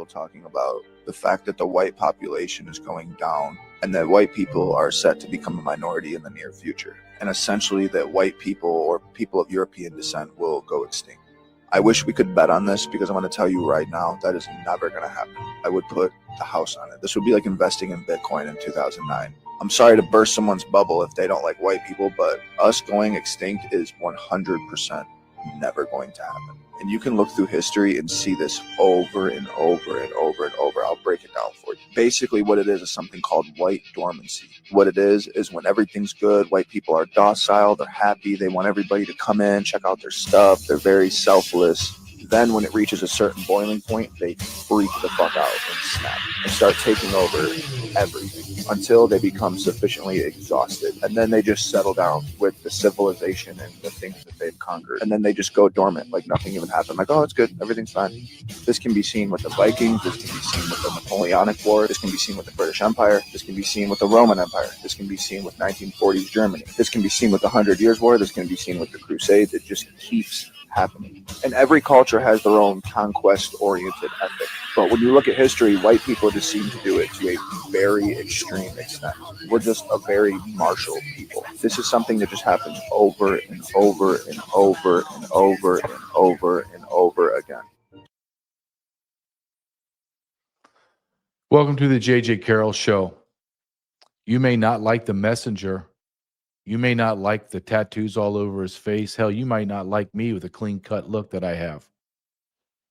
talking about the fact that the white population is going down and that white people are set to become a minority in the near future. And essentially that white people or people of European descent will go extinct. I wish we could bet on this because I'm going to tell you right now, that is never going to happen. I would put the house on it. This would be like investing in Bitcoin in 2009. I'm sorry to burst someone's bubble if they don't like white people, but us going extinct is 100% never going to happen. And you can look through history and see this over and over and over and over. I'll break it down for you. Basically what it is something called white dormancy. What it is when everything's good, white people are docile, they're happy, they want everybody to come in, check out their stuff, they're very selfless. Then when it reaches a certain boiling point, they freak the fuck out and snap and start taking over everything until they become sufficiently exhausted. And then they just settle down with the civilization and the things that they've conquered. And then they just go dormant, like nothing even happened. Like, oh, it's good, everything's fine. This can be seen with the Vikings, this can be seen with the Napoleonic War, this can be seen with the British Empire, this can be seen with the Roman Empire, this can be seen with 1940s Germany, this can be seen with the 100 Years' War, this can be seen with the Crusades. It just keeps happening. And every culture has their own conquest-oriented ethic. But when you look at history, white people just seem to do it to a very extreme extent. We're just a very martial people. This is something that just happens over and over and over and over and over and over again. Welcome to the JJ Carrell Show. You may not like the messenger. You may not like the tattoos all over his face. Hell, you might not like me with a clean-cut look that I have.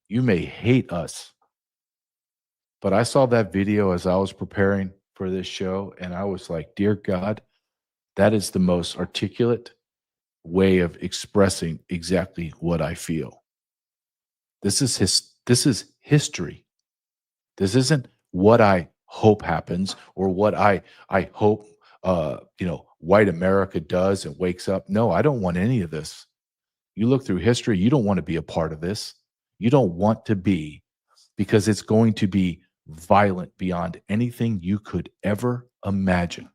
You may hate us. But I saw that video as I was preparing for this show, and I was like, dear God, that is the most articulate way of expressing exactly what I feel. This is history. This isn't what I hope happens or what I hope white America does and wakes up. No, I don't want any of this. You look through history, you don't want to be a part of this. You don't want to be, because it's going to be violent beyond anything you could ever imagine.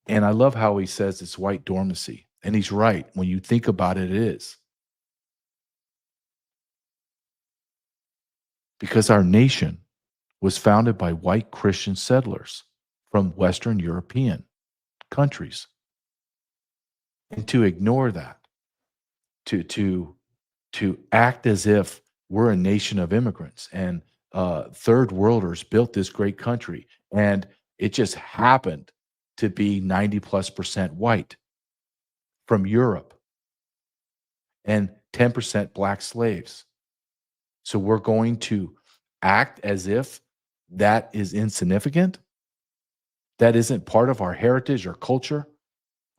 And I love how he says it's white dormancy. And he's right. When you think about it, it is. Because our nation was founded by white Christian settlers from Western European countries. And to ignore that, to act as if we're a nation of immigrants and third worlders built this great country, and it just happened to be 90+% white from Europe and 10% black slaves. So we're going to act as if that is insignificant? That isn't part of our heritage or culture,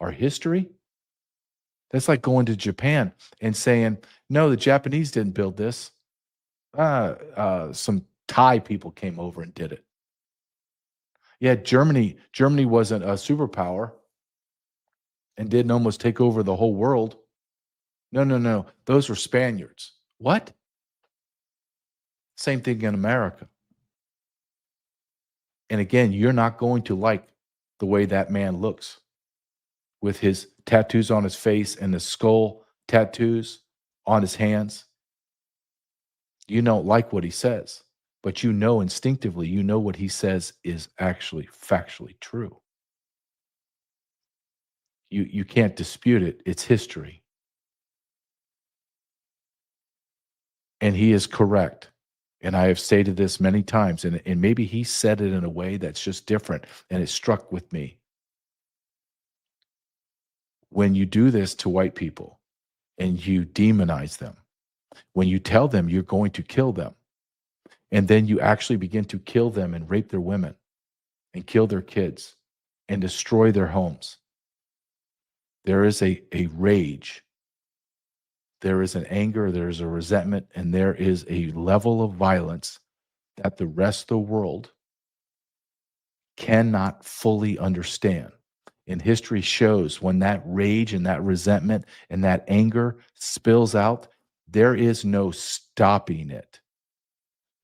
our history? That's like going to Japan and saying, no, the Japanese didn't build this. Some Thai people came over and did it. Yeah, Germany wasn't a superpower and didn't almost take over the whole world. No. Those were Spaniards. What? Same thing in America. And again, you're not going to like the way that man looks with his tattoos on his face and the skull tattoos on his hands. You don't like what he says, but you know instinctively, you know what he says is actually factually true. You can't dispute it. It's history. And he is correct. And I have stated this many times, and maybe he said it in a way that's just different, and it struck with me. When you do this to white people and you demonize them, when you tell them you're going to kill them, and then you actually begin to kill them and rape their women and kill their kids and destroy their homes, there is a rage. There is an anger, there is a resentment, and there is a level of violence that the rest of the world cannot fully understand. And history shows when that rage and that resentment and that anger spills out, there is no stopping it.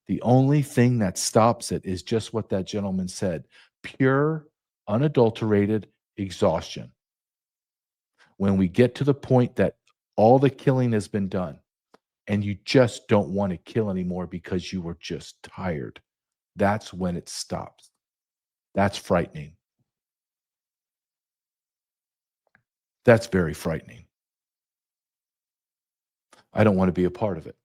The only thing that stops it is just what that gentleman said: pure, unadulterated exhaustion. When we get to the point that all the killing has been done and you just don't want to kill anymore because you were just tired. That's when it stops. That's frightening. That's very frightening. I don't want to be a part of it.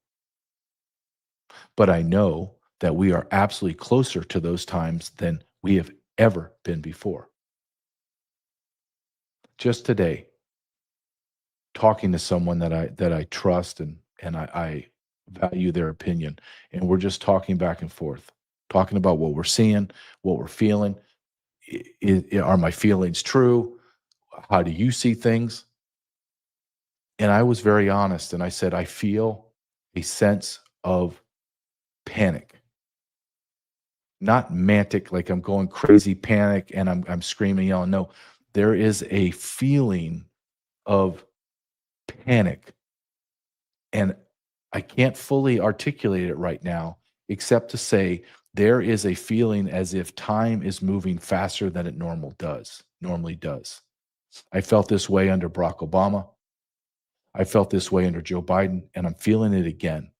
But I know that we are absolutely closer to those times than we have ever been before. Just today, talking to someone that I trust and I value their opinion, and we're just talking back and forth, talking about what we're seeing, what we're feeling. Are my feelings true? How do you see things? And I was very honest, and I said I feel a sense of panic, not manic, like I'm going crazy panic and I'm screaming, yelling. No, there is a feeling of panic, and I can't fully articulate it right now, except to say there is a feeling as if time is moving faster than it normally does. I felt this way under Barack Obama. I felt this way under Joe Biden, and I'm feeling it again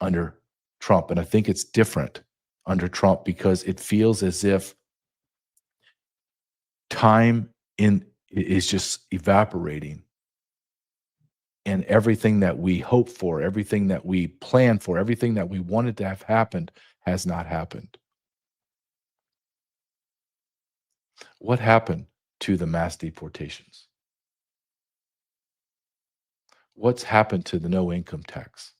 under Trump. And I think it's different under Trump because it feels as if time in is just evaporating, and everything that we hope for, everything that we plan for, everything that we wanted to have happened has not happened. What happened to the mass deportations? What's happened to the no income tax?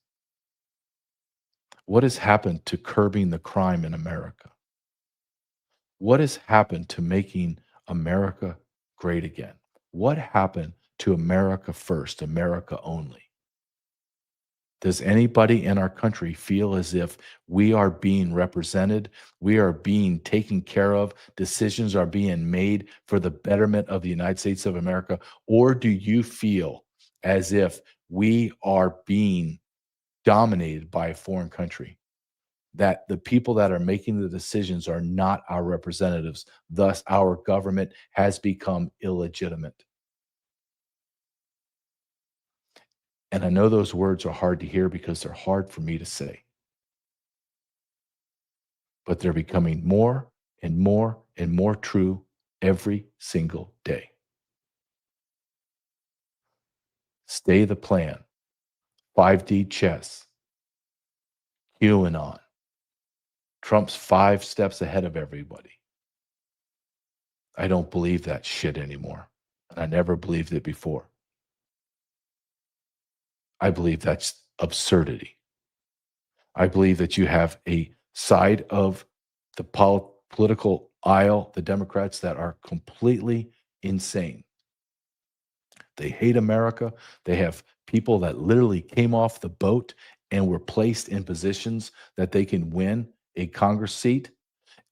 What has happened to curbing the crime in America? What has happened to making America great again? What happened to America first, America only? Does anybody in our country feel as if we are being represented? We are being taken care of? Decisions are being made for the betterment of the United States of America? Or do you feel as if we are being dominated by a foreign country? That the people that are making the decisions are not our representatives. Thus, our government has become illegitimate. And I know those words are hard to hear because they're hard for me to say. But they're becoming more and more and more true every single day. Stay the plan. 5D chess. QAnon. Trump's 5 steps ahead of everybody. I don't believe that shit anymore. And I never believed it before. I believe that's absurdity. I believe that you have a side of the political aisle, the Democrats, that are completely insane. They hate America. They have people that literally came off the boat and were placed in positions that they can win a Congress seat,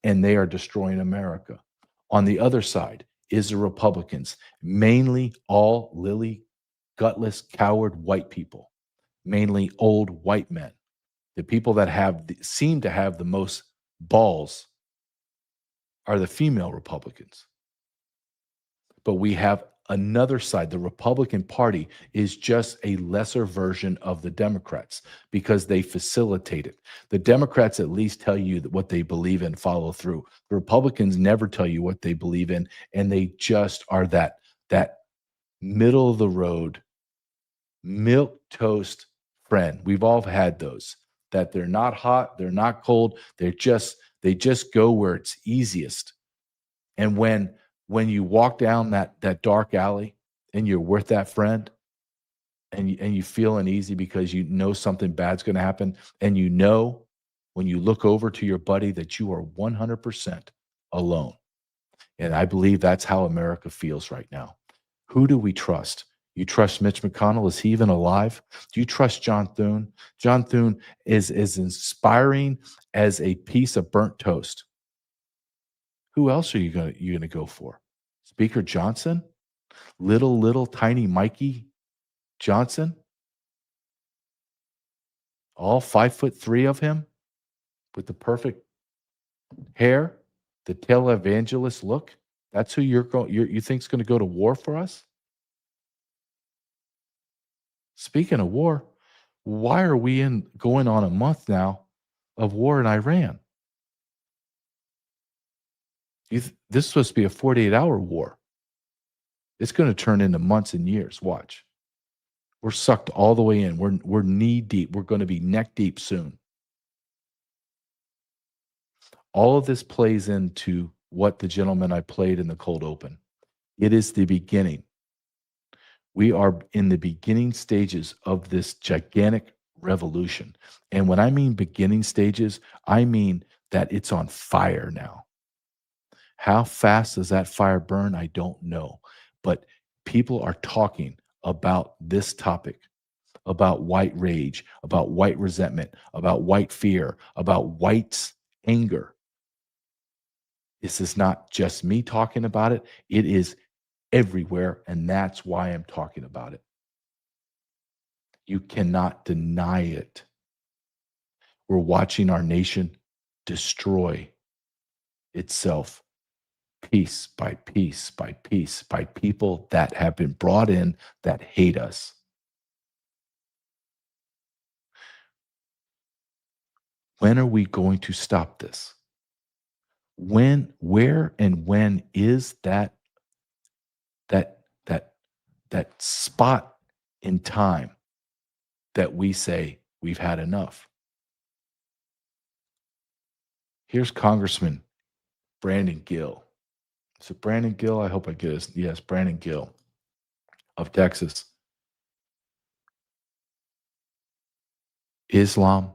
and they are destroying America. On the other side is the Republicans, mainly all lily gutless, coward white people, mainly old white men. The people that seem to have the most balls are the female Republicans. But we have another side. The Republican Party is just a lesser version of the Democrats because they facilitate it. The Democrats at least tell you what they believe in, follow through. The Republicans never tell you what they believe in, and they just are that middle of the road, milk toast friend. We've all had those, that they're not hot, they're not cold, they just go where it's easiest. And when you walk down that dark alley and you're with that friend and you feel uneasy because you know something bad's going to happen, and you know when you look over to your buddy that you are 100% alone. And I believe that's how America feels right now. Who do we trust? You trust Mitch McConnell? Is he even alive? Do you trust John Thune? John Thune is as inspiring as a piece of burnt toast. Who else are you gonna go for? Speaker Johnson? Little tiny Mikey Johnson? All 5'3" of him with the perfect hair, the televangelist look. That's who you think's going to go to war for us? Speaking of war, Why are we going on a month now of war in Iran? This is supposed to be a 48-hour war. It's going to turn into months and years. Watch. We're sucked all the way in. We're knee deep. We're going to be neck deep soon. All of this plays into what the gentleman I played in the cold open. It is the beginning. We are in the beginning stages of this gigantic revolution. And when I mean beginning stages, I mean that it's on fire now. How fast does that fire burn? I don't know. But people are talking about this topic, about white rage, about white resentment, about white fear, about white's anger. This is not just me talking about it. It is everywhere, and that's why I'm talking about it. You cannot deny it. We're watching our nation destroy itself piece by piece by piece by people that have been brought in that hate us. When are we going to stop this? When, where, and when is that spot in time that we say we've had enough? Here's Congressman Brandon Gill. Is it Brandon Gill? I hope I get his. Yes, Brandon Gill of Texas. Islam,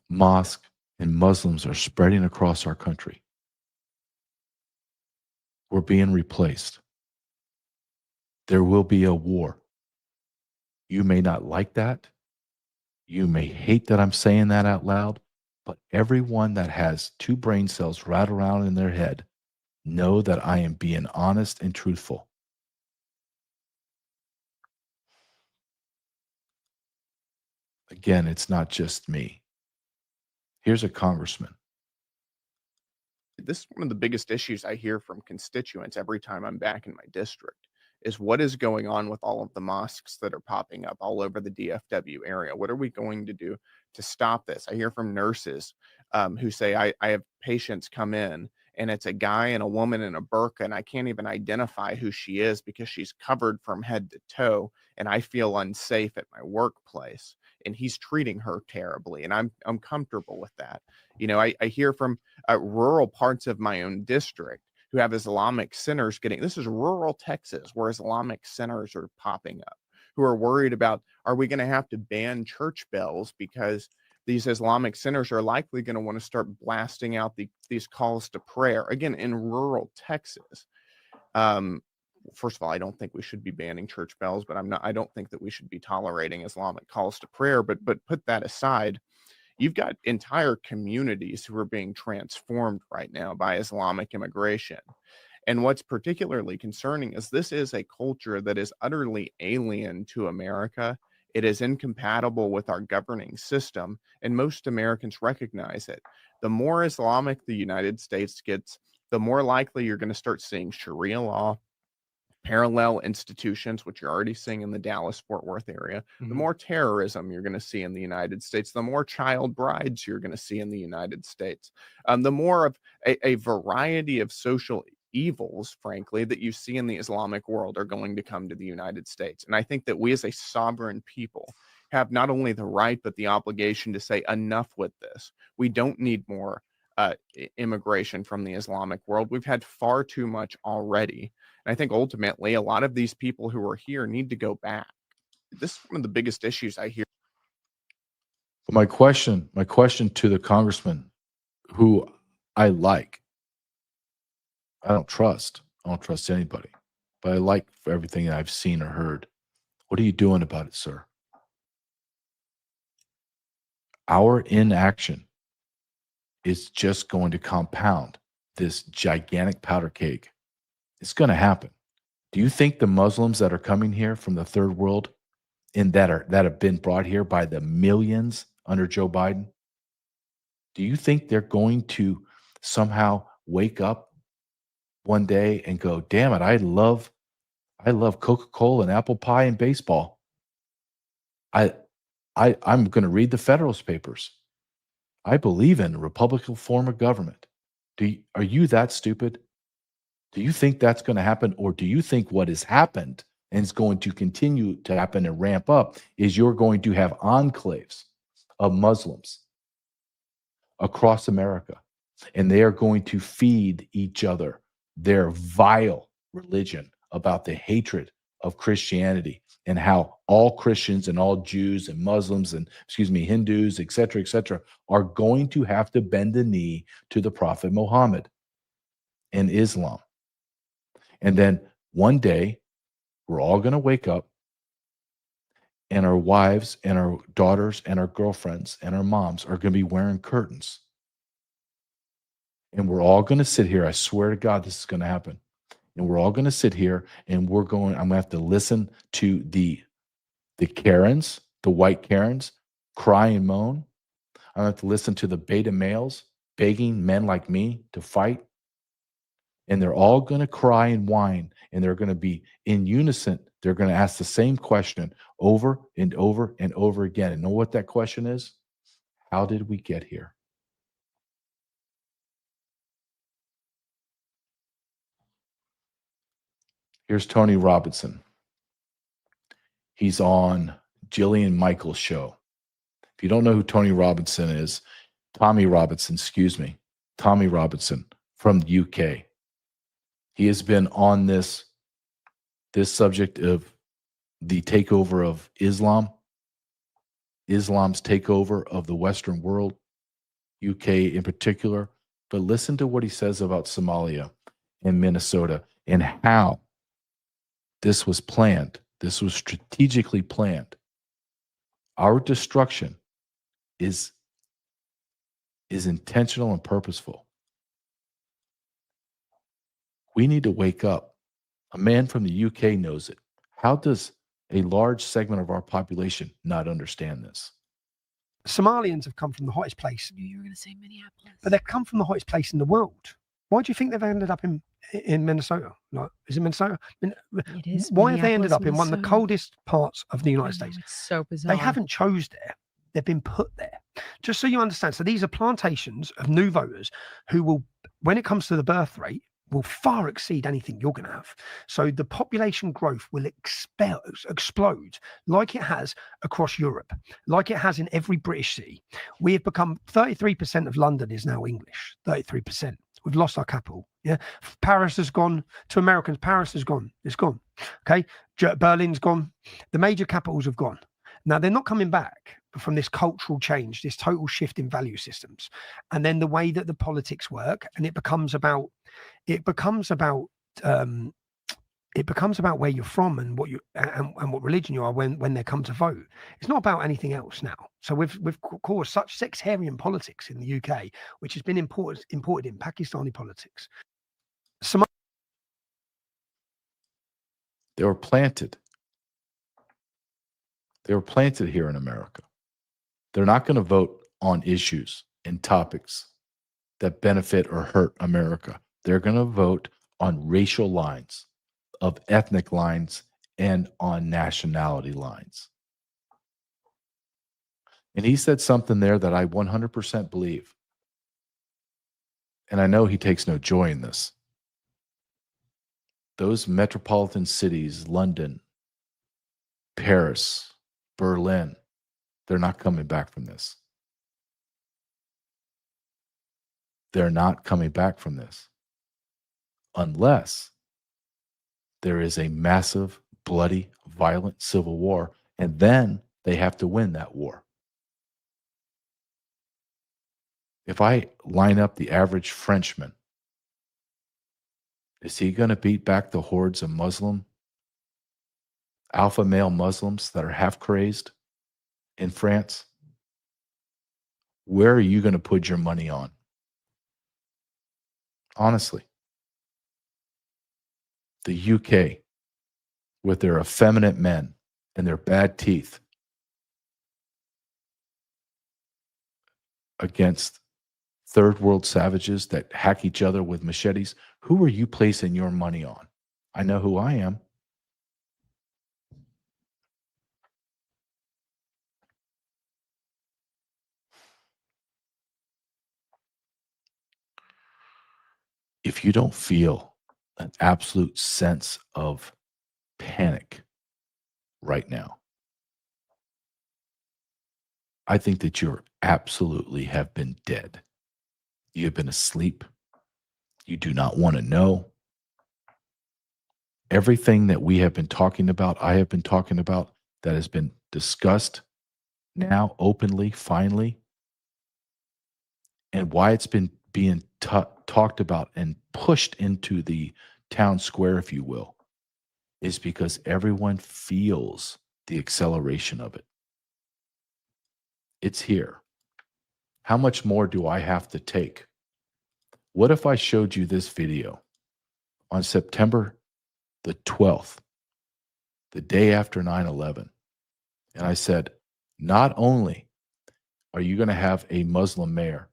mosque, and Muslims are spreading across our country. We're being replaced. There will be a war. You may not like that. You may hate that I'm saying that out loud, but everyone that has two brain cells right around in their head know that I am being honest and truthful. Again, it's not just me. Here's a congressman. This is one of the biggest issues I hear from constituents every time I'm back in my district is what is going on with all of the mosques that are popping up all over the DFW area. What are we going to do to stop this? I hear from nurses who say, I have patients come in and it's a guy and a woman in a burqa, and I can't even identify who she is because she's covered from head to toe, and I feel unsafe at my workplace. And he's treating her terribly, and I'm comfortable with that. You know, I hear from rural parts of my own district who have Islamic centers this is rural Texas where Islamic centers are popping up, who are worried about, are we going to have to ban church bells because these Islamic centers are likely going to want to start blasting out these calls to prayer again in rural Texas. First of all, I don't think we should be banning church bells, but I don't think that we should be tolerating Islamic calls to prayer. But put that aside, you've got entire communities who are being transformed right now by Islamic immigration. And what's particularly concerning is this is a culture that is utterly alien to America. It is incompatible with our governing system, and most Americans recognize it. The more Islamic the United States gets, the more likely you're going to start seeing Sharia law, parallel institutions, which you're already seeing in the Dallas-Fort Worth area, the more terrorism you're going to see in the United States, the more child brides you're going to see in the United States, the more of a variety of social evils, frankly, that you see in the Islamic world are going to come to the United States. And I think that we as a sovereign people have not only the right, but the obligation to say enough with this. We don't need more immigration from the Islamic world. We've had far too much already. And I think ultimately a lot of these people who are here need to go back. This is one of the biggest issues I hear. My question to the congressman who I like, I don't trust anybody, but I like for everything I've seen or heard. What are you doing about it, sir? Our inaction is just going to compound this gigantic powder cake. It's going to happen. Do you think the Muslims that are coming here from the third world and that have been brought here by the millions under Joe Biden, do you think they're going to somehow wake up one day and go, damn it, I love Coca-Cola and apple pie and baseball. I'm going to read the Federalist Papers. I believe in a republican form of government. Are you that stupid? Do you think that's going to happen? Or do you think what has happened and is going to continue to happen and ramp up is you're going to have enclaves of Muslims across America, and they are going to feed each other their vile religion about the hatred of Christianity and how all Christians and all Jews and Muslims and, Hindus, et cetera, are going to have to bend the knee to the Prophet Muhammad and Islam. And then one day, we're all going to wake up, and our wives and our daughters and our girlfriends and our moms are going to be wearing curtains. And we're all going to sit here. I swear to God, this is going to happen. And we're all going to sit here, and I'm going to have to listen to the Karens, the white Karens, cry and moan. I'm going to have to listen to the beta males begging men like me to fight. And they're all going to cry and whine, and they're going to be in unison. They're going to ask the same question over and over and over again. And know what that question is? How did we get here? Here's Tony Robinson. He's on Jillian Michaels' show. If you don't know who Tony Robinson is, Tommy Robinson from the UK. He has been on this subject of the takeover of Islam's takeover of the Western world, UK in particular. But listen to what he says about Somalia and Minnesota and how this was planned. This was strategically planned. Our destruction is intentional and purposeful. We need to wake up. A man from the UK knows it. How does a large segment of our population not understand this? Somalians have come from the hottest place. You were going to say Minneapolis. But they've come from the hottest place in the world. Why do you think they've ended up in Minnesota? Like, is it Minnesota? It is. Why have they ended up in one of the Minnesota. coldest parts of the United States? It's so bizarre. They haven't chose there. They've been put there. Just so you understand. So these are plantations of new voters who will, when it comes to the birth rate, will far exceed anything you're going to have. So the population growth will explode like it has across Europe, like it has in every British city. We have become 33% of London is now English, 33%. We've lost our capital. Yeah. Paris has gone to Americans. Paris has gone. It's gone. Okay. Berlin's gone. The major capitals have gone. Now they're not coming back from this cultural change, this total shift in value systems. And then the way that the politics work, and it becomes about where you're from and what you and what religion you are when they come to vote. It's not about anything else now. So we've caused such sectarian politics in the UK, which has been imported in Pakistani politics. They were planted. They were planted here in America. They're not going to vote on issues and topics that benefit or hurt America. They're going to vote on racial lines, of ethnic lines, and on nationality lines. And he said something there that I 100% believe. And I know he takes no joy in this. Those metropolitan cities, London, Paris, Berlin, they're not coming back from this. They're not coming back from this. Unless there is a massive, bloody, violent civil war, and then they have to win that war. If I line up the average Frenchman, is he going to beat back the hordes of alpha male Muslims that are half crazed in France? Where are you going to put your money on? Honestly. The UK, with their effeminate men and their bad teeth, against third world savages that hack each other with machetes, who are you placing your money on? I know who I am. if you don't feel an absolute sense of panic right now, I think that you absolutely have been dead. You have been asleep. You do not want to know. Everything that we have been talking about, I have been talking about, that has been discussed now openly, finally, and why it's been being talked about and pushed into the town square, if you will, is because everyone feels the acceleration of it. It's here. How much more do I have to take? What if I showed you this video on September the 12th, the day after 9/11, and I said, not only are you going to have a Muslim mayor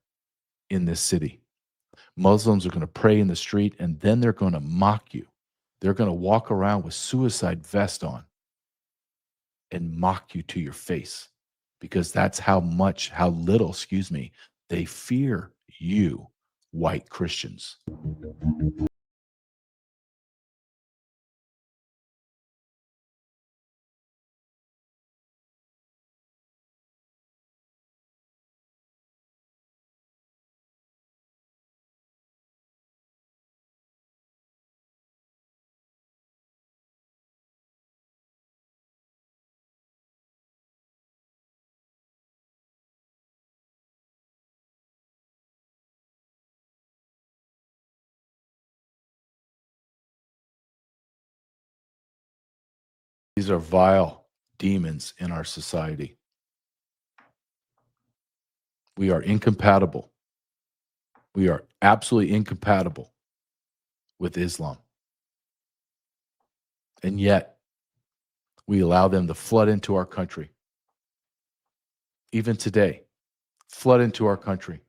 in this city, Muslims are going to pray in the street, and then they're going to mock you. They're going to walk around with suicide vest on and mock you to your face, because that's how little, they fear you, white Christians. These are vile demons in our society. We are incompatible. We are absolutely incompatible with Islam. And yet, we allow them to flood into our country. Even today, flood into our country.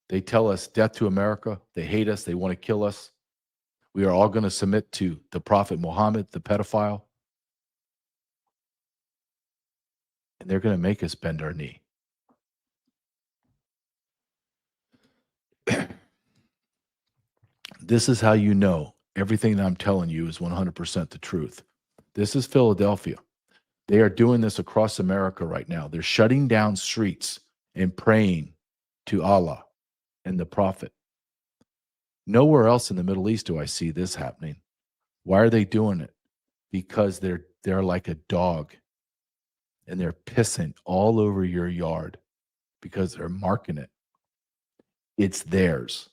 They tell us death to America. They hate us. They want to kill us. We are all going to submit to the Prophet Muhammad, the pedophile. And they're going to make us bend our knee. This is how you know everything that I'm telling you is 100% the truth. This is Philadelphia. They are doing this across America right now. They're shutting down streets and praying to Allah and the Prophet. Nowhere else in the Middle East do I see this happening. Why are they doing it? Because they're like a dog, and they're pissing all over your yard because they're marking it. It's theirs.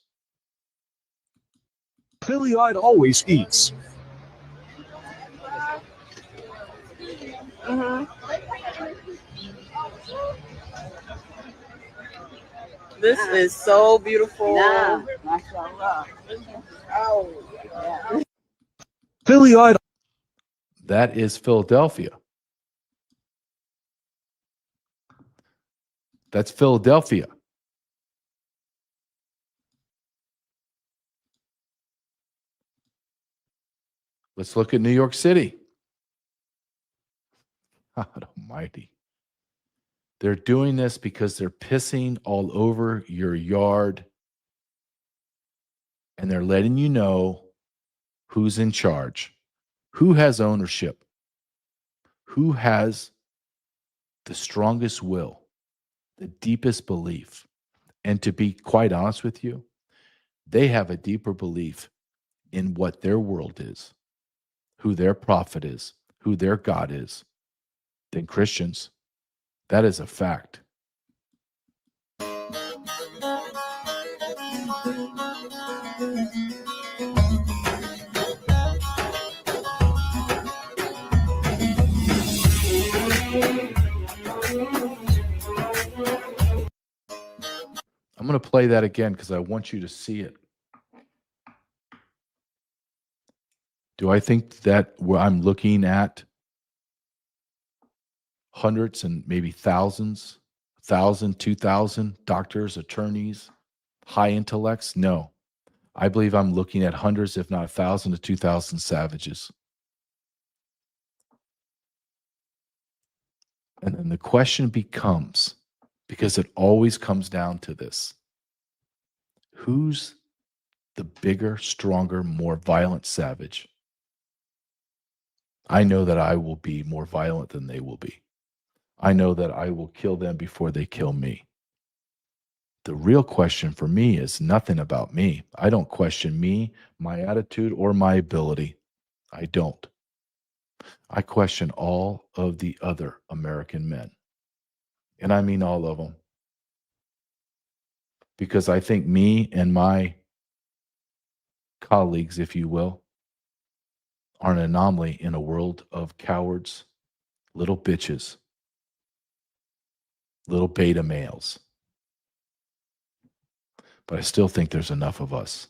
Phillyite always eats. This is so beautiful. Phillyite. That is Philadelphia. That's Philadelphia. Let's look at New York City. God almighty. They're doing this because they're pissing all over your yard, and they're letting you know who's in charge, who has ownership, who has the strongest will, the deepest belief. And to be quite honest with you, they have a deeper belief in what their world is, who their prophet is, who their God is, than Christians. That is a fact. I'm going to play that again because I want you to see it. Do I think that where I'm looking at hundreds and maybe thousands, 1,000, 2,000 doctors, attorneys, high intellects? No. I believe I'm looking at hundreds, if not 1,000 to 2,000 savages. And then the question becomes, because it always comes down to this, who's the bigger, stronger, more violent savage, I know that I will be more violent than they will be. I know that I will kill them before they kill me. The real question for me is nothing about me. I don't question me, my attitude, or my ability. I don't. I question all of the other American men. And I mean all of them. Because I think me and my colleagues, if you will, are an anomaly in a world of cowards, little bitches, little beta males. But I still think there's enough of us.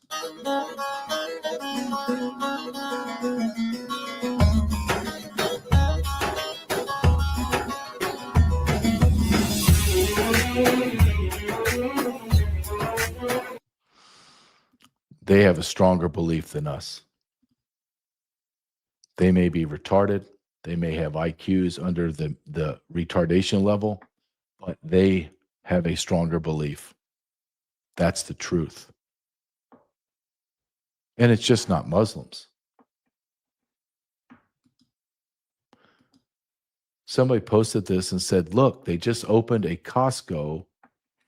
They have a stronger belief than us. They may be retarded. They may have IQs under the retardation level, but they have a stronger belief. That's the truth. And it's just not Muslims. Somebody posted this and said, look, they just opened a Costco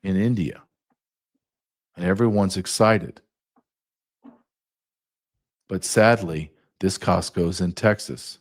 in India. And everyone's excited. But sadly, this Costco is in Texas.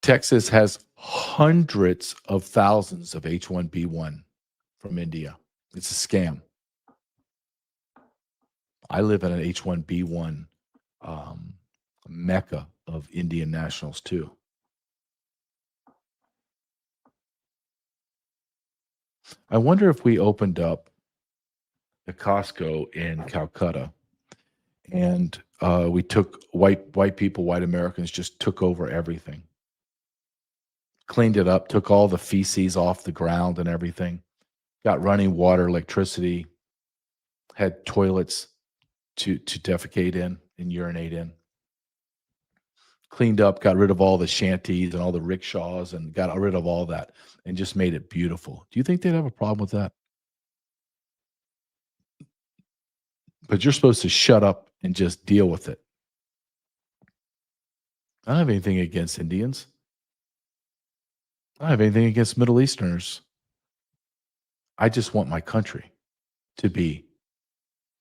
Texas has hundreds of thousands of H-1B1 from India. It's a scam. I live in an H-1B1 mecca of Indian nationals too. I wonder if we opened up a Costco in Calcutta and we took white people, white Americans just took over everything. Cleaned it up, took all the feces off the ground and everything, got running water, electricity, had toilets to defecate in and urinate in. Cleaned up, got rid of all the shanties and all the rickshaws and got rid of all that and just made it beautiful. Do you think they'd have a problem with that? But you're supposed to shut up and just deal with it. I don't have anything against Indians. I don't have anything against Middle Easterners. I just want my country to be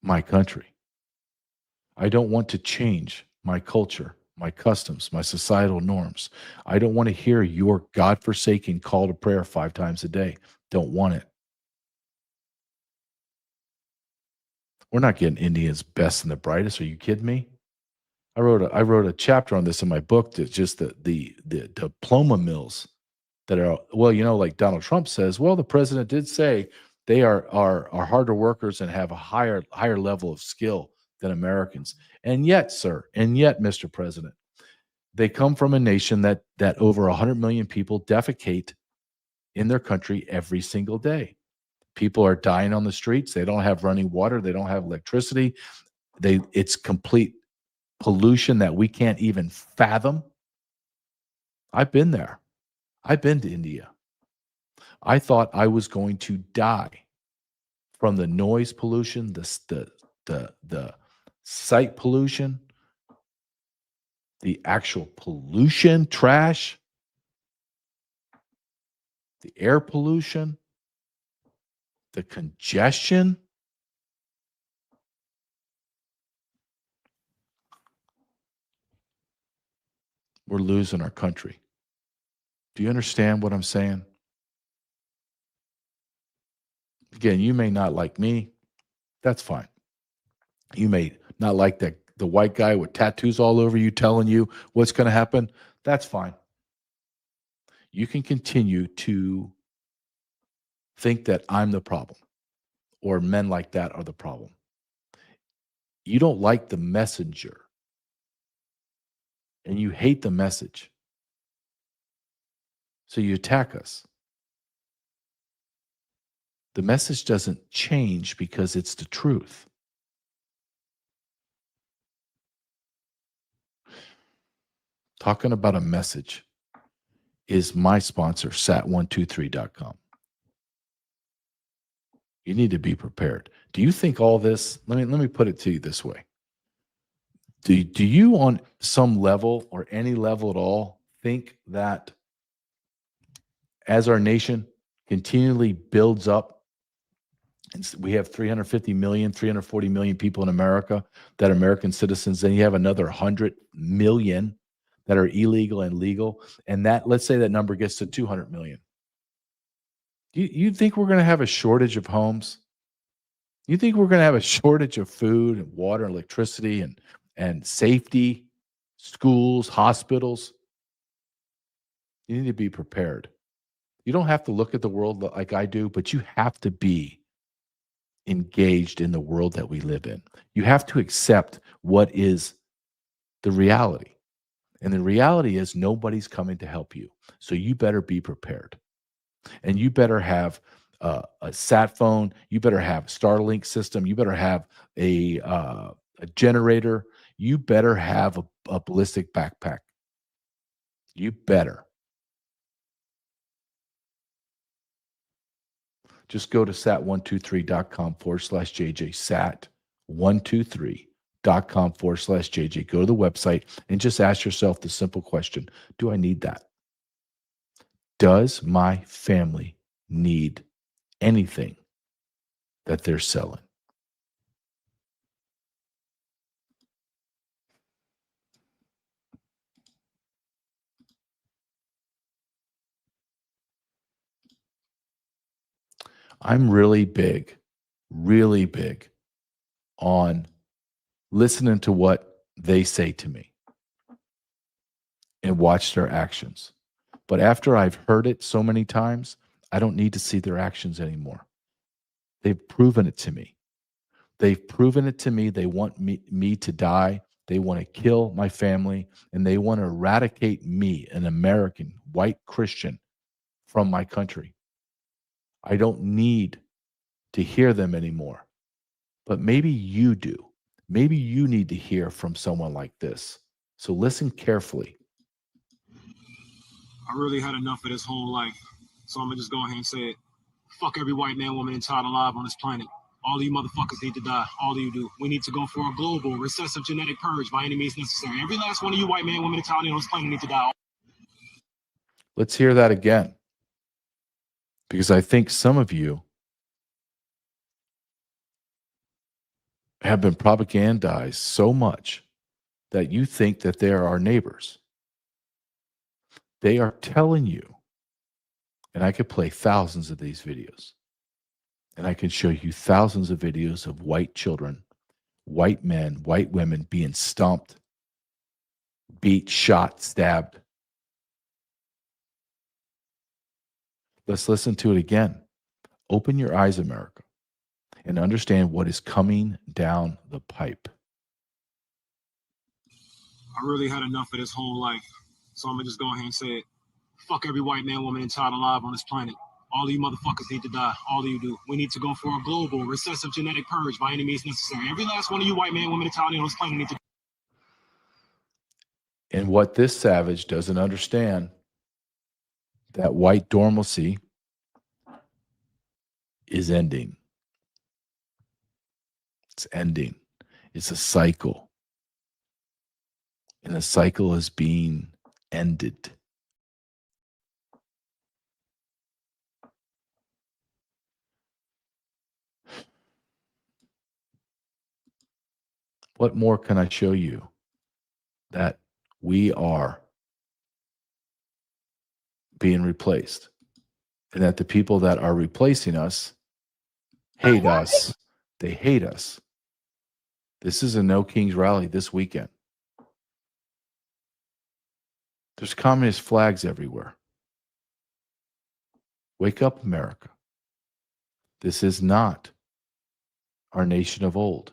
my country. I don't want to change my culture, my customs, my societal norms. I don't want to hear your godforsaken call to prayer 5 times a day. Don't want it. We're not getting Indians best and the brightest. Are you kidding me? I wrote a chapter on this in my book. That's just the diploma mills that are, well, you know, like Donald Trump says, well, the president did say they are harder workers and have a higher level of skill than Americans. And yet, sir, Mr. President, they come from a nation that over 100 million people defecate in their country every single day. People are dying on the streets. They don't have running water. They don't have electricity. It's complete pollution that we can't even fathom. I've been there. I've been to India. I thought I was going to die from the noise pollution, the sight pollution, the actual pollution, trash, the air pollution, the congestion. We're losing our country. Do you understand what I'm saying? Again, you may not like me. That's fine. You may not like the white guy with tattoos all over you telling you what's going to happen. That's fine. You can continue to think that I'm the problem or men like that are the problem. You don't like the messenger and you hate the message. So you attack us. The message doesn't change because it's the truth. Talking about a message is my sponsor, sat123.com. You need to be prepared. Do you think all this, let me put it to you this way. Do you on some level or any level at all think that as our nation continually builds up, and we have 350 million, 340 million people in America that are American citizens, then you have another 100 million that are illegal and legal, and that, let's say that number gets to 200 million. You think we're going to have a shortage of homes? You think we're going to have a shortage of food and water and electricity and safety, schools, hospitals? You need to be prepared. You don't have to look at the world like I do, but you have to be engaged in the world that we live in. You have to accept what is the reality. And the reality is nobody's coming to help you. So you better be prepared. And you better have a sat phone. You better have a Starlink system. You better have a generator. You better have a ballistic backpack. You better. Just go to sat123.com/JJ, sat123.com/JJ. Go to the website and just ask yourself the simple question, do I need that? Does my family need anything that they're selling? I'm really big on listening to what they say to me and watch their actions. But after I've heard it so many times, I don't need to see their actions anymore. They've proven it to me. They've proven it to me. They want me to die. They want to kill my family, and they want to eradicate me, an American white Christian, from my country. I don't need to hear them anymore. But maybe you do. Maybe you need to hear from someone like this. So listen carefully. I really had enough of this whole life. So I'm gonna just go ahead and say it. Fuck every white man, woman, and child alive on this planet. All of you motherfuckers need to die. All of you do. We need to go for a global, recessive genetic purge by any means necessary. Every last one of you white man, woman, and child on this planet need to die. Let's hear that again. Because I think some of you have been propagandized so much that you think that they are our neighbors. They are telling you, and I could play thousands of these videos, and I can show you thousands of videos of white children, white men, white women being stomped, beat, shot, stabbed. Let's listen to it again. Open your eyes, America, and understand what is coming down the pipe. I really had enough of this whole life. So I'm gonna just go ahead and say it. Fuck every white man, woman, and child alive on this planet. All of you motherfuckers need to die. All of you do. We need to go for a global, recessive genetic purge by any means necessary. Every last one of you white man, woman, and child on this planet need to. And what this savage doesn't understand, that white dormancy is ending. It's ending. It's a cycle. And the cycle is being ended. What more can I show you? That we are being replaced. And that the people that are replacing us hate us. They hate us. This is a No Kings rally this weekend. There's communist flags everywhere. Wake up, America. This is not our nation of old.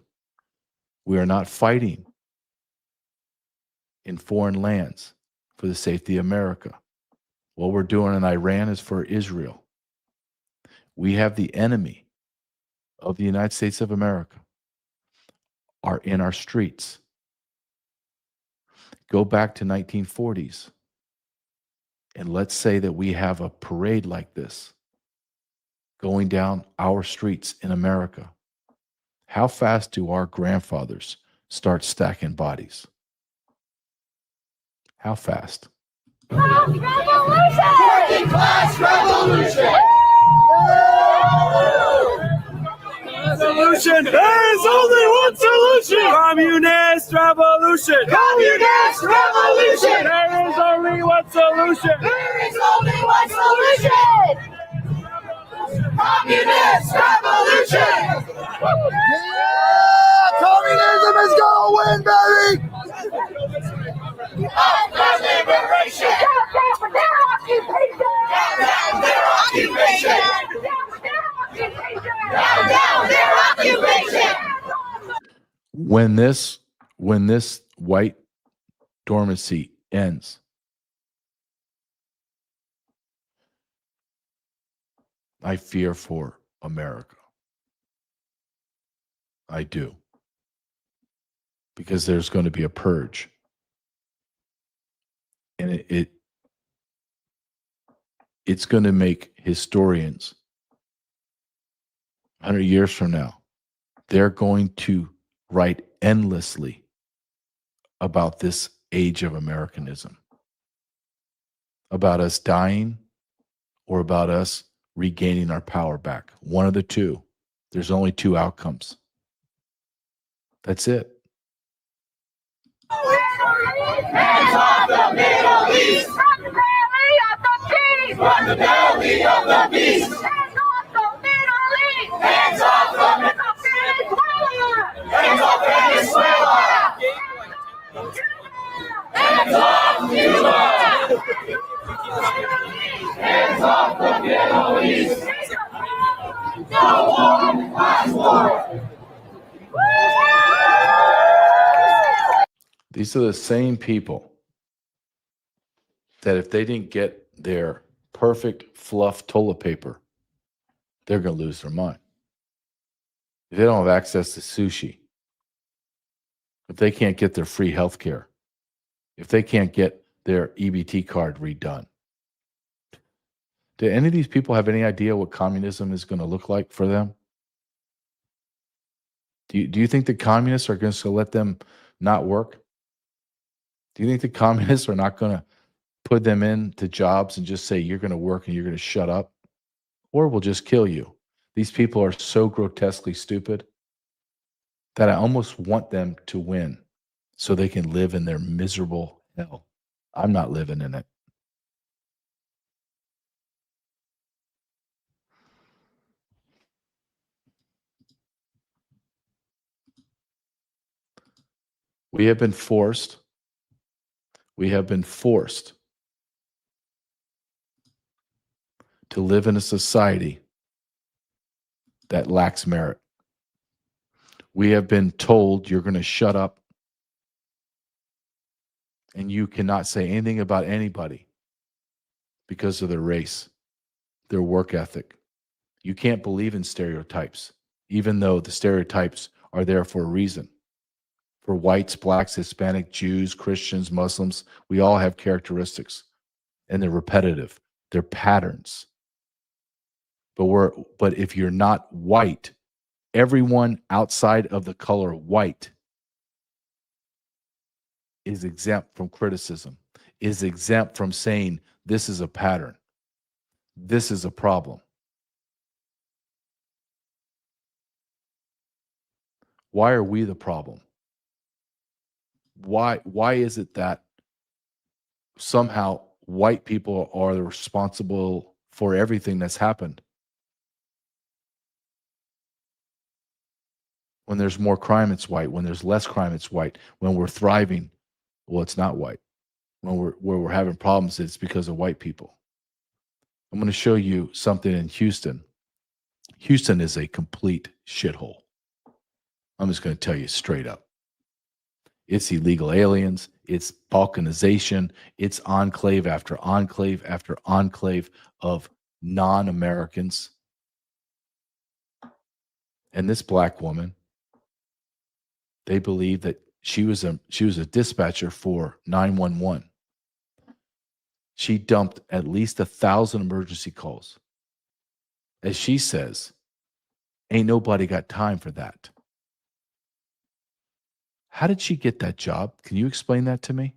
We are not fighting in foreign lands for the safety of America. What we're doing in Iran is for Israel. We have the enemy of the United States of America are in our streets. Go back to 1940s and let's say that we have a parade like this going down our streets in America. How fast do our grandfathers start stacking bodies? How fast? Working class revolution! Solution. There is only one solution. Communist revolution. Communist revolution! There is only one solution. There is only one solution! Communist revolution! Yeah! Communism is gonna win, baby! After liberation! Down their occupation! Down their occupation! Down their occupation! When this white dormancy ends, I fear for America. I do. Because there's going to be a purge. And it's going to make historians 100 years from now, they're going to write endlessly about this age of Americanism, about us dying or about us regaining our power back. One of the two. There's only two outcomes. That's it. Hands off the Middle East! From the belly of the beast! From the belly of the beast! Hands off the Middle East! Hands off the Venezuela! Hands off Venezuela! Hands off Cuba! Hands off the Middle East! No more class war! These are the same people that if they didn't get their perfect fluff toilet paper, they're going to lose their mind. If they don't have access to sushi, if they can't get their free health care, if they can't get their EBT card redone. Do any of these people have any idea what communism is going to look like for them? Do you think the communists are going to let them not work? Do you think the communists are not going to put them into jobs and just say, you're going to work and you're going to shut up? Or we'll just kill you. These people are so grotesquely stupid that I almost want them to win so they can live in their miserable hell. I'm not living in it. We have been forced to live in a society that lacks merit. We have been told you're going to shut up and you cannot say anything about anybody because of their race, their work ethic. You can't believe in stereotypes, even though the stereotypes are there for a reason. For whites, blacks, Hispanic, Jews, Christians, Muslims, we all have characteristics, and they're repetitive. They're patterns. But if you're not white, everyone outside of the color white is exempt from criticism, is exempt from saying this is a pattern, this is a problem. Why are we the problem? Why is it that somehow white people are responsible for everything that's happened? When there's more crime, it's white. When there's less crime, it's white. When we're thriving, well, it's not white. When we're having problems, it's because of white people. I'm going to show you something in Houston Houston is a complete shithole. I'm just going to tell you straight up. It's illegal aliens. It's balkanization. It's enclave after enclave after enclave of non-Americans. And this black woman, they believe that she was a dispatcher for 911. She dumped at least 1,000 emergency calls. As she says, ain't nobody got time for that. How did she get that job? Can you explain that to me?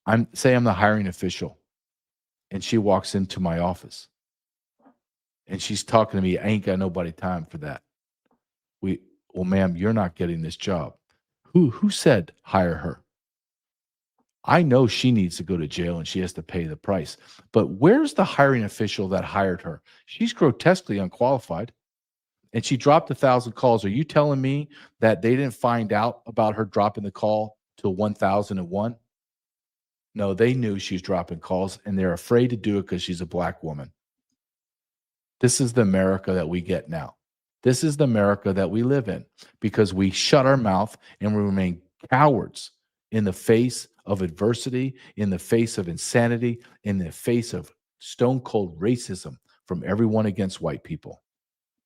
I'm the hiring official, and she walks into my office, and she's talking to me. I ain't got nobody time for that. Well, ma'am, you're not getting this job. Who said hire her? I know she needs to go to jail and she has to pay the price. But where's the hiring official that hired her? She's grotesquely unqualified. And she dropped 1,000 calls. Are you telling me that they didn't find out about her dropping the call till 1,001? No, they knew she was dropping calls, and they're afraid to do it because she's a black woman. This is the America that we get now. This is the America that we live in because we shut our mouth and we remain cowards in the face of adversity, in the face of insanity, in the face of stone-cold racism from everyone against white people.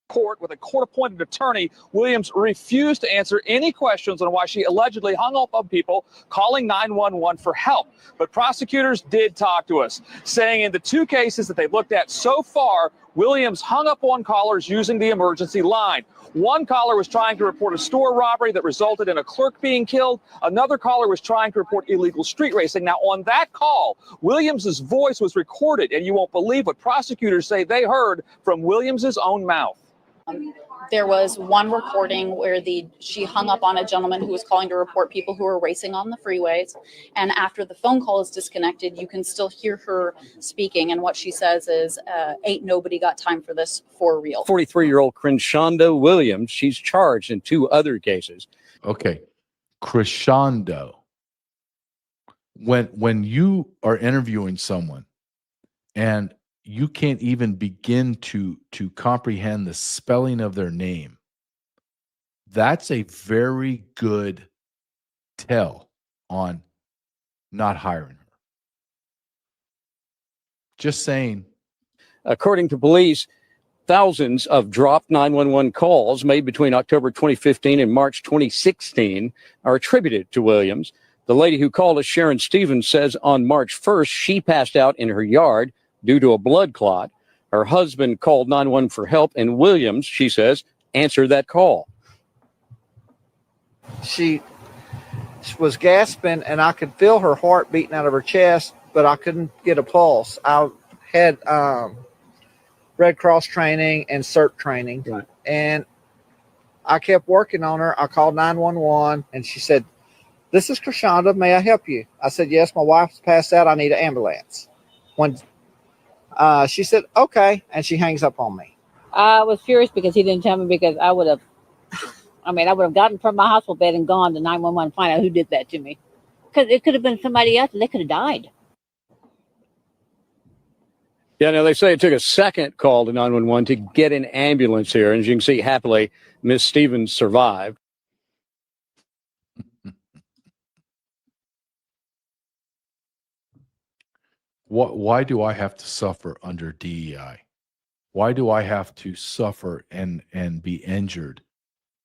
Court with a court-appointed attorney, Williams refused to answer any questions on why she allegedly hung up on people calling 911 for help. But prosecutors did talk to us, saying in the two cases that they've looked at so far, Williams hung up on callers using the emergency line. One caller was trying to report a store robbery that resulted in a clerk being killed. Another caller was trying to report illegal street racing. Now, on that call, Williams's voice was recorded, and you won't believe what prosecutors say they heard from Williams's own mouth. There was one recording where she hung up on a gentleman who was calling to report people who were racing on the freeways. And after the phone call is disconnected, you can still hear her speaking. And what she says is, ain't nobody got time for this for real. 43-year-old Crescendo Williams, she's charged in two other cases. Okay. Crescendo. When you are interviewing someone and you can't even begin to comprehend the spelling of their name, that's a very good tell on not hiring her. Just saying. According to police, thousands of dropped 911 calls made between October 2015 and March 2016 are attributed to Williams. The lady who called us, Sharon Stevens, says on March 1st, she passed out in her yard due to a blood clot. Her husband called 911 for help, and Williams, she says, answered that call. She was gasping, and I could feel her heart beating out of her chest, but I couldn't get a pulse. I had Red Cross training and CERT training, right, and I kept working on her. I called 911, and she said, "This is Crescendo. May I help you?" I said, "Yes, my wife's passed out. I need an ambulance." When she said, "Okay," and she hangs up on me. I was furious because he didn't tell me, because I would have gotten from my hospital bed and gone to 911 to find out who did that to me. Because it could have been somebody else and they could have died. Yeah, now they say it took a second call to 911 to get an ambulance here. And as you can see, happily, Miss Stevens survived. Why do I have to suffer under DEI? Why do I have to suffer and be injured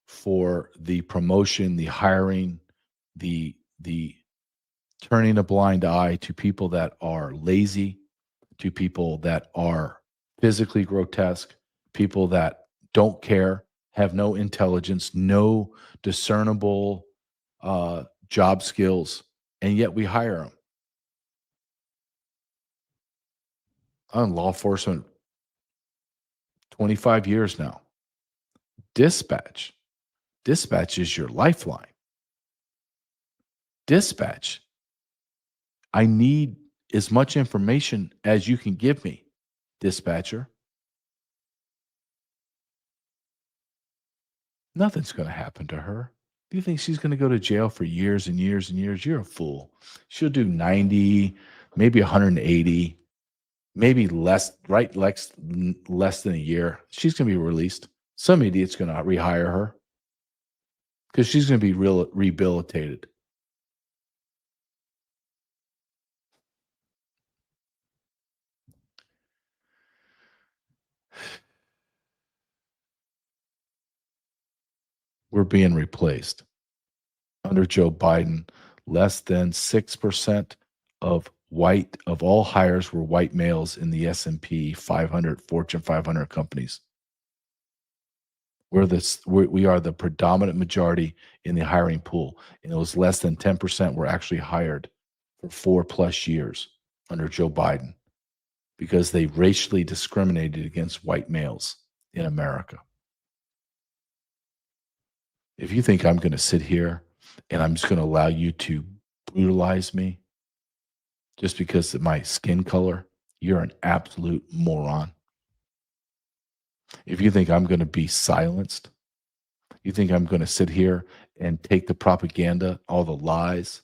for the promotion, the hiring, the turning a blind eye to people that are lazy, to people that are physically grotesque, people that don't care, have no intelligence, no discernible job skills, and yet we hire them? I'm in law enforcement 25 years now. Dispatch is your lifeline. Dispatch, I need as much information as you can give me, dispatcher. Nothing's going to happen to her. Do you think she's going to go to jail for years and years and years? You're a fool. She'll do 90, maybe 180. maybe less, right? Less than a year. She's going to be released. Some idiot's going to rehire her because she's going to be rehabilitated. We're being replaced. Under Joe Biden, less than 6% of all hires were white males in the S&P 500, Fortune 500 companies. We are the predominant majority in the hiring pool, and it was less than 10% were actually hired for 4+ years under Joe Biden because they racially discriminated against white males in America. If you think I'm going to sit here and I'm just going to allow you to brutalize me just because of my skin color, you're an absolute moron. If you think I'm going to be silenced, you think I'm going to sit here and take the propaganda, all the lies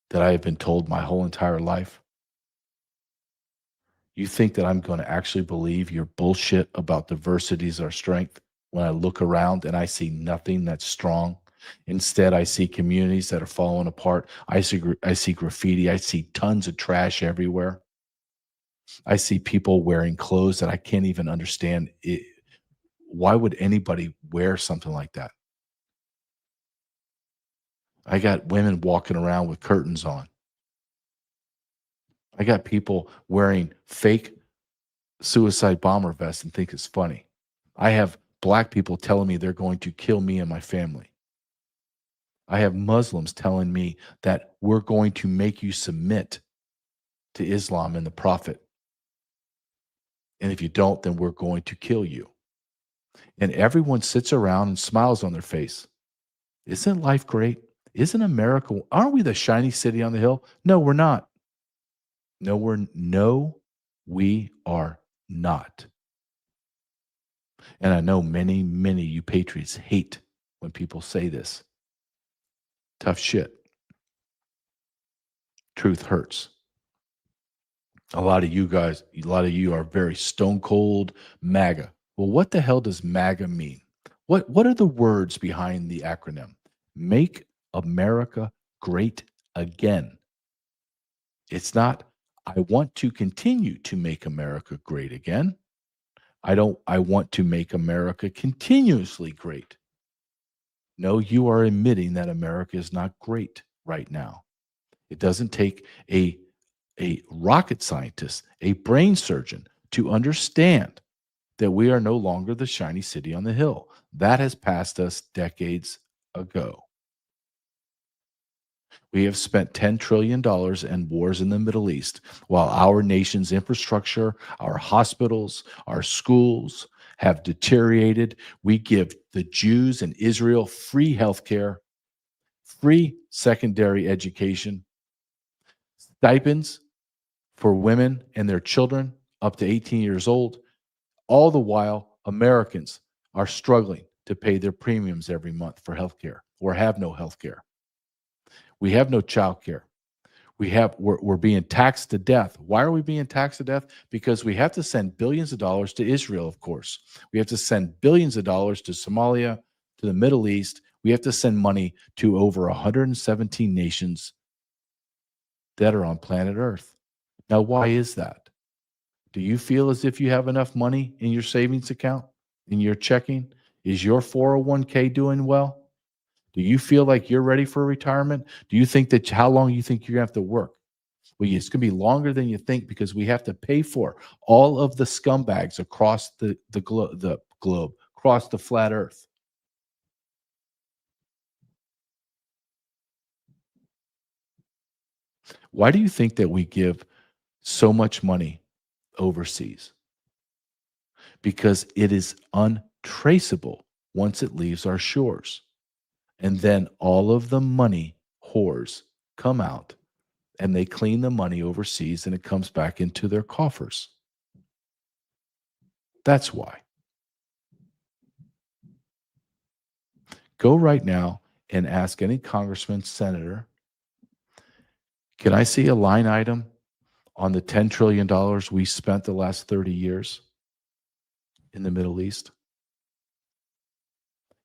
that I have been told my whole entire life? You think that I'm going to actually believe your bullshit about diversity is our strength when I look around and I see nothing that's strong? Instead, I see communities that are falling apart. I see graffiti. I see tons of trash everywhere. I see people wearing clothes that I can't even understand. Why would anybody wear something like that? I got women walking around with curtains on. I got people wearing fake suicide bomber vests and think it's funny. I have black people telling me they're going to kill me and my family. I have Muslims telling me that we're going to make you submit to Islam and the Prophet. And if you don't, then we're going to kill you. And everyone sits around and smiles on their face. Isn't life great? Isn't America? Aren't we the shiny city on the hill? No, we're not. No, we are not. And I know many, many of you patriots hate when people say this. Tough shit. Truth hurts. A lot of you are very stone cold MAGA. Well, what the hell does MAGA mean? What are the words behind the acronym? Make America Great Again. It's not, I want to continue to make America great again. I want to make America continuously great. No, you are admitting that America is not great right now. It doesn't take a rocket scientist, a brain surgeon to understand that we are no longer the shiny city on the hill. That has passed us decades ago. We have spent $10 trillion in wars in the Middle East, while our nation's infrastructure, our hospitals, our schools have deteriorated. We give the Jews in Israel free healthcare, free secondary education, stipends for women and their children up to 18 years old. All the while, Americans are struggling to pay their premiums every month for healthcare or have no healthcare. We have no child care. We're being taxed to death. Why are we being taxed to death? Because we have to send billions of dollars to Israel, of course. We have to send billions of dollars to Somalia, to the Middle East. We have to send money to over 117 nations that are on planet Earth. Now, why is that? Do you feel as if you have enough money in your savings account, in your checking? Is your 401k doing well? Do you feel like you're ready for retirement? Do you think that how long you think you're going to have to work? Well, it's going to be longer than you think because we have to pay for all of the scumbags across the globe, across the flat earth. Why do you think that we give so much money overseas? Because it is untraceable once it leaves our shores. And then all of the money whores come out and they clean the money overseas and it comes back into their coffers. That's why. Go right now and ask any congressman, senator, can I see a line item on the $10 trillion we spent the last 30 years in the Middle East?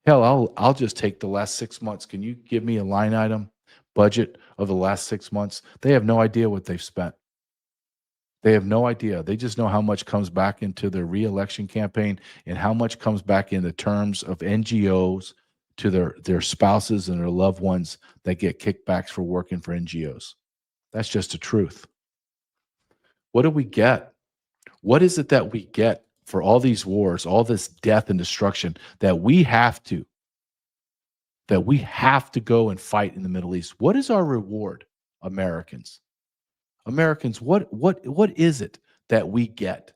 Hell, I'll just take the last 6 months. Can you give me a line item budget of the last 6 months? They have no idea what they've spent. They have no idea. They just know how much comes back into their re-election campaign and how much comes back in the terms of NGOs to their spouses and their loved ones that get kickbacks for working for NGOs. That's just the truth. What do we get? What is it that we get for all these wars, all this death and destruction that we have to go and fight in the Middle East? What is our reward, Americans? Americans, what is it that we get?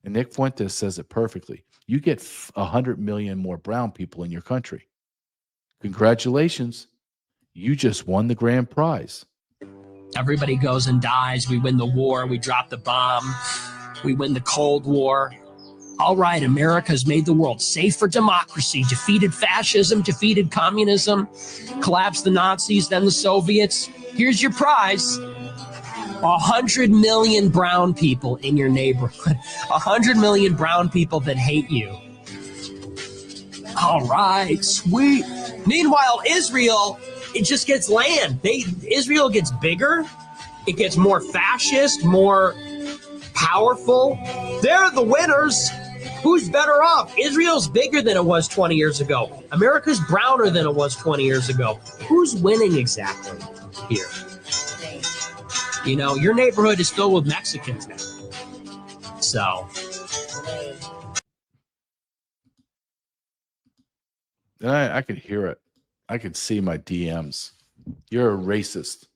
And Nick Fuentes says it perfectly. You get 100 million more brown people in your country. Congratulations. You just won the grand prize. Everybody goes and dies. We win the war. We drop the bomb. We win the Cold War. All right, America's made the world safe for democracy, defeated fascism, defeated communism, collapsed the Nazis, then the Soviets. Here's your prize. 100 million brown people in your neighborhood. 100 million brown people that hate you. All right, sweet. Meanwhile, Israel, it just gets land. Israel gets bigger. It gets more fascist, more powerful. They're the winners. Who's better off? Israel's bigger than it was 20 years ago. America's browner than it was 20 years ago. Who's winning exactly here? You know, your neighborhood is filled with Mexicans now. So. And I could hear it. I could see my DMs. You're a racist.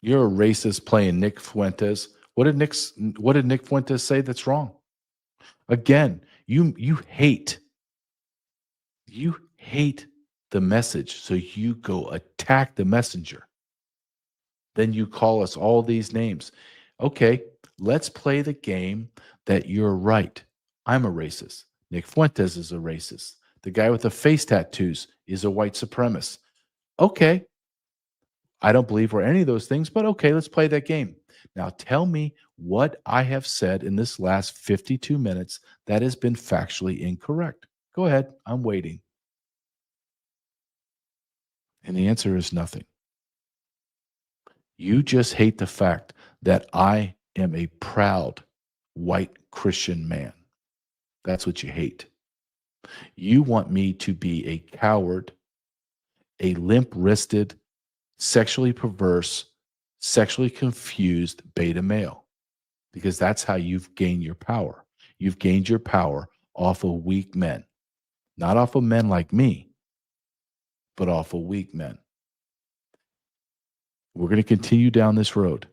You're a racist playing Nick Fuentes. What did Nick Fuentes say that's wrong? Again, you hate the message, so you go attack the messenger. Then you call us all these names. Okay, let's play the game that you're right. I'm a racist. Nick Fuentes is a racist. The guy with the face tattoos is a white supremacist. Okay, I don't believe we're any of those things, but okay, let's play that game. Now tell me what I have said in this last 52 minutes that has been factually incorrect. Go ahead. I'm waiting. And the answer is nothing. You just hate the fact that I am a proud white Christian man. That's what you hate. You want me to be a coward, a limp-wristed, sexually perverse, sexually confused beta male, because that's how you've gained your power. You've gained your power off of weak men, not off of men like me, but off of weak men. We're going to continue down this road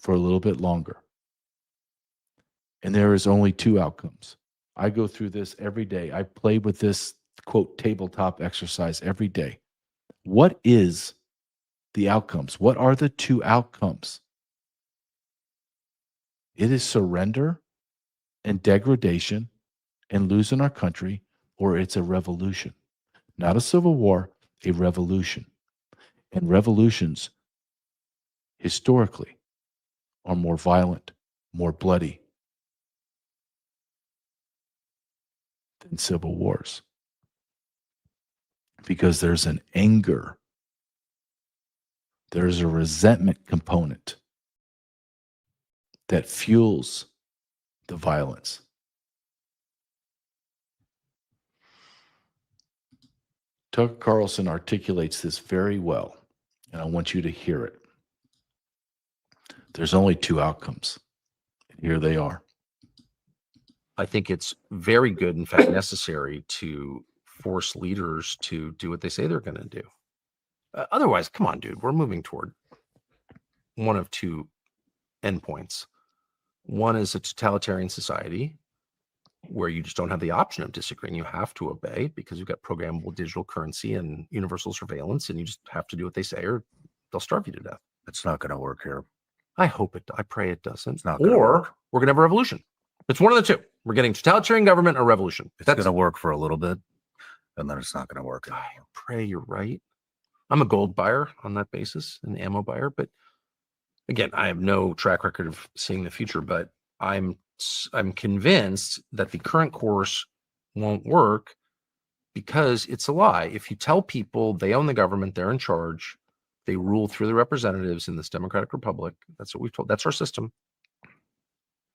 for a little bit longer. And there is only two outcomes. I go through this every day. I play with this, quote, tabletop exercise every day. What is the outcomes? What are the two outcomes? It is surrender and degradation and losing our country, or it's a revolution. Not a civil war, a revolution. And revolutions, historically, are more violent, more bloody than civil wars. Because there's an anger, there's a resentment component that fuels the violence. Tucker Carlson articulates this very well, and I want you to hear it. There's only two outcomes, and here they are. I think it's very good, in fact, necessary to force leaders to do what they say they're going to do. Otherwise, come on, dude, we're moving toward one of two endpoints. One is a totalitarian society where you just don't have the option of disagreeing. You have to obey because you've got programmable digital currency and universal surveillance, and you just have to do what they say or they'll starve you to death. It's not going to work here. I hope it. I pray it doesn't. It's not gonna or work. we're going to have a revolution. It's one of the two. We're getting totalitarian government or revolution. It's going to work for a little bit, and then it's not going to work. I pray you're right. I'm a gold buyer on that basis, an ammo buyer, but Again, I have no track record of seeing the future, but I'm convinced that the current course won't work because it's a lie. If you tell people they own the government, they're in charge, they rule through the representatives in this democratic republic. That's what we've told. That's our system.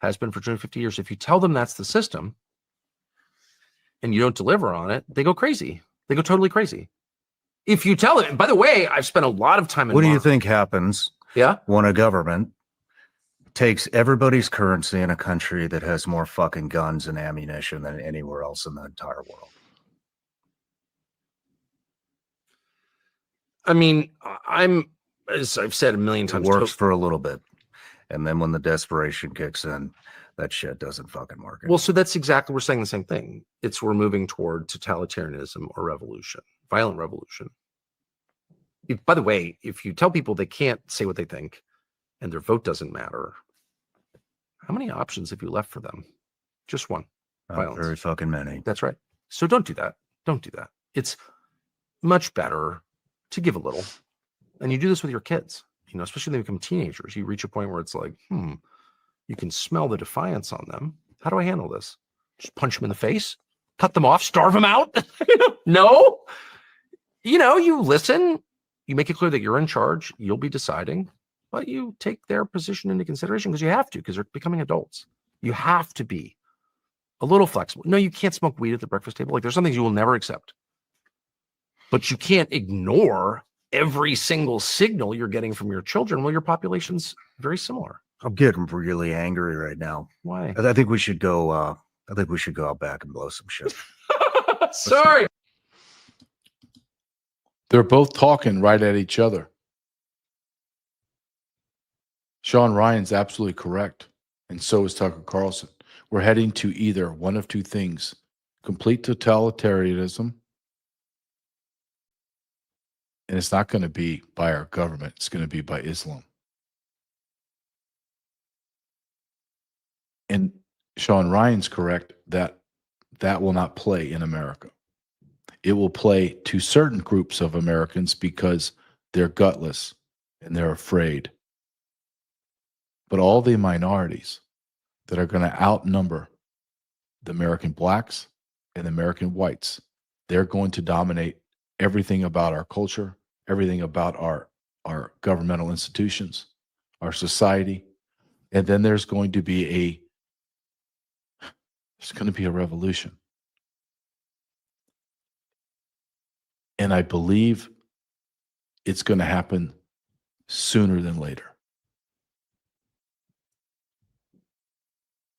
Has been for 250 years. If you tell them that's the system and you don't deliver on it, they go crazy. They go totally crazy. If you tell them, by the way, I've spent a lot of time in What do you think happens when a government takes everybody's currency in a country that has more fucking guns and ammunition than anywhere else in the entire world? I mean, as I've said a million times, it works for a little bit. And then when the desperation kicks in, that shit doesn't fucking work. Well, so that's exactly, we're saying the same thing. We're moving toward totalitarianism or revolution, violent revolution. By the way, if you tell people they can't say what they think and their vote doesn't matter, how many options have you left for them? Just one. Violence. Very fucking many. That's right. So don't do that. Don't do that. It's much better to give a little. And you do this with your kids, especially when they become teenagers. You reach a point where it's like, you can smell the defiance on them. How do I handle this? Just punch them in the face? Cut them off? Starve them out? No. You listen. You make it clear that you're in charge. You'll be deciding. But you take their position into consideration because you have to, because they're becoming adults. You have to be a little flexible. No, you can't smoke weed at the breakfast table. Like, there's some things you will never accept. But you can't ignore every single signal you're getting from your children. Well, your population's very similar. I'm getting really angry right now. Why? I think we should go. I think we should go out back and blow some shit. Sorry. They're both talking right at each other. Sean Ryan's absolutely correct, and so is Tucker Carlson. We're heading to either one of two things: complete totalitarianism, and it's not going to be by our government. It's going to be by Islam. And Sean Ryan's correct that that will not play in America. It will play to certain groups of Americans because they're gutless and they're afraid. But all the minorities that are going to outnumber the American blacks and the American whites, they're going to dominate everything about our culture, everything about our governmental institutions, our society. And then there's going to be a revolution. And I believe it's going to happen sooner than later.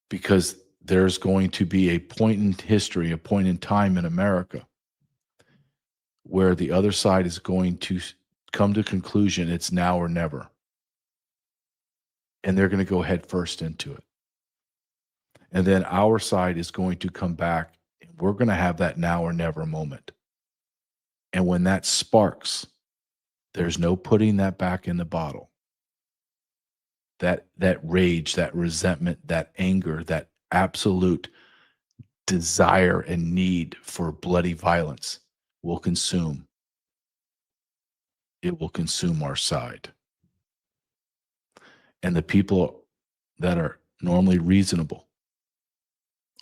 Because there's going to be a point in history, a point in time in America where the other side is going to come to conclusion it's now or never. And they're going to go head first into it. And then our side is going to come back. And we're going to have that now or never moment. And when that sparks, there's no putting that back in the bottle. That rage, that resentment, that anger, that absolute desire and need for bloody violence will consume. It will consume our side. And the people that are normally reasonable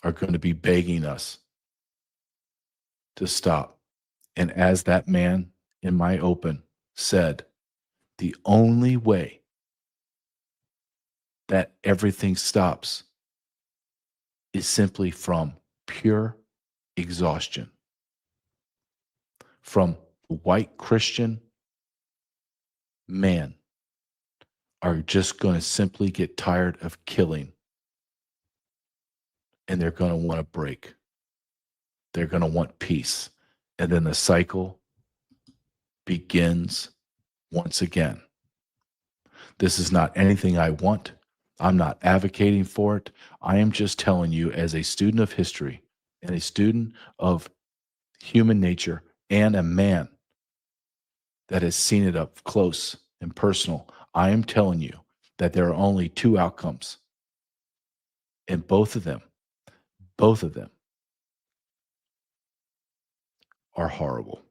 are going to be begging us to stop. And as that man in my open said, the only way that everything stops is simply from pure exhaustion. From the white Christian man are just going to simply get tired of killing. And they're going to want a break. They're going to want peace. And then the cycle begins once again. This is not anything I want. I'm not advocating for it. I am just telling you, as a student of history and a student of human nature and a man that has seen it up close and personal, I am telling you that there are only two outcomes. And both of them are horrible.